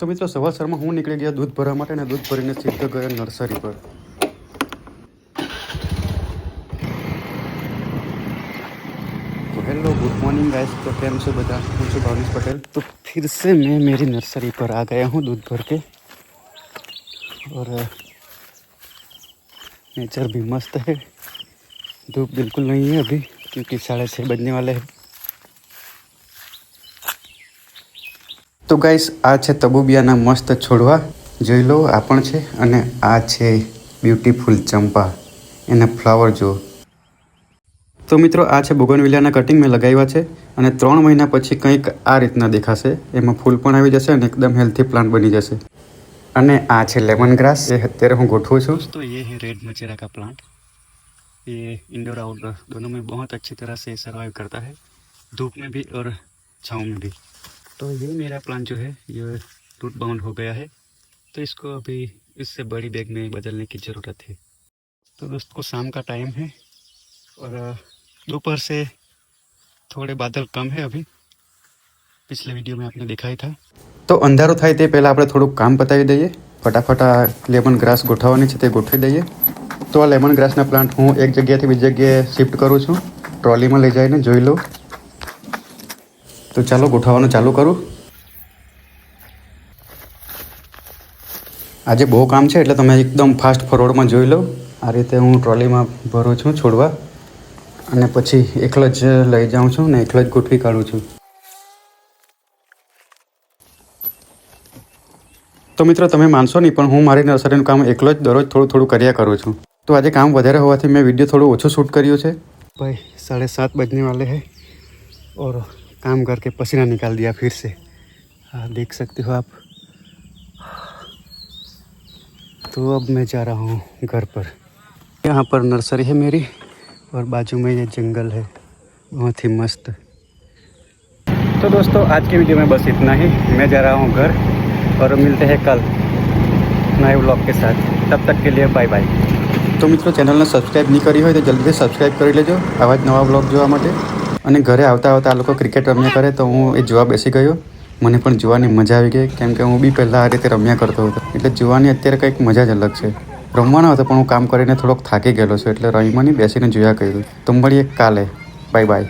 તો મિત્રો સવારમાં હું નીકળી ગયા દૂધ ભરવા માટે અને દૂધ ભરીને સીધો ગયો નર્સરી પર। तो हेलो गुड मॉर्निंग गाइस। तो कैम से बता, मैं છું भावनेश पटेल। तो फिर से मैं मेरी नर्सरी पर आ गया हूँ दूध भर के और नेचर भी मस्त है। धूप बिल्कुल नहीं है अभी क्योंकि 6:30 बजने वाले हैं। तो गाइस आ છે તબુબિયાના મસ્ત છોડવા જોઈ લો આ પણ છે અને આ છે બ્યુટીફુલ ચંપા એના ફ્લાવર જો। તો મિત્રો આ છે બોગનવિલિયાના કટિંગ મેં લગાવ્યા છે અને 3 મહિના પછી કંઈક આ રીતના દેખાશે। એમાં ફૂલ પણ આવી જશે અને એકદમ હેલ્ધી પ્લાન્ટ બની જશે। અને આ છે લેમन ग्रास ये અત્યારે હું ગોઠવું છું। तो ये है रेड मचेरा का प्लांट। ये इंडोर आउटडोर दोनों में बहुत अच्छी तरह से सर्वाइव करता है, धूप में भी और छाँव में भी। तो ये मेरा प्लांट जो है ये रूट बाउंड हो गया है, तो इसको अभी इससे बड़ी बैग में बदलने की ज़रूरत है। तो दोस्तों शाम का टाइम है और दोपहर से थोड़े बादल कम है अभी, पिछले वीडियो में आपने देखा ही था। तो अंधारू थाय ते पहला આપણે થોડું કામ પતાવી દઈએ। ફટાફટ આ લેમન ગ્રાસ ગોઠવવાની છે તે ગોઠવી દઈએ। તો આ લેમન ગ્રાસના પ્લાન્ટ હું એક જગ્યાએથી બીજી જગ્યાએ શિફ્ટ કરું છું, ટ્રોલીમાં લઈ જઈને જોઈ લો। तो ચાલો ગોઠવવાનું ચાલુ કરું। આજે બહુ કામ છે એટલે તમે એકદમ ફાસ્ટ ફોરવર્ડમાં જોઈ લો। આ રીતે હું ટ્રોલીમાં ભરું છું છોડવા અને પછી એકલો જ લઈ જાઉં છું ને એકલો જ ગોઠવી કાઢું છું। તો મિત્રો તમે માનશો નહીં પણ હું મારી નર્સરીનું કામ એકલો જ દરરોજ થોડું થોડું કર્યા કરું છું। તો આજે કામ વધારે હોવાથી મેં વિડીયો થોડું ઓછું શૂટ કર્યું છે। ભાઈ 7:30 बजने वाले हैं और काम करके पसीना निकाल दिया फिर से। हाँ देख सकते हो आप। तो अब मैं जा रहा हूँ घर पर। यहाँ पर नर्सरी है मेरी और बाजू में ये जंगल है बहुत ही मस्त। तो दोस्तों आज की वीडियो में बस इतना ही। मैं जा रहा हूँ घर और मिलते हैं कल नए व्लॉग के साथ। तब तक के लिए बाय बाय। तो मित्रों चैनल ने सब्सक्राइब नहीं करी हो तो जल्दी से सब्सक्राइब कर लेजो आवा ज नवा व्लॉग जोवा माटे। અને ઘરે આવતા આવતા આ લોકો ક્રિકેટ રમ્યા કરે તો હું એ જોવા બેસી ગયો। મને પણ જોવાની મજા આવી ગઈ કેમ કે હું બી પહેલાં આ રીતે રમ્યા કરતો હતો એટલે જોવાની અત્યારે કંઈક મજા જ અલગ છે। રમવાનો હતો પણ હું કામ કરીને થોડોક થાકી ગયેલો છું એટલે રહીમાં નહીં બેસીને જોયા કર્યું। તો મળીએ કાલે, બાય બાય।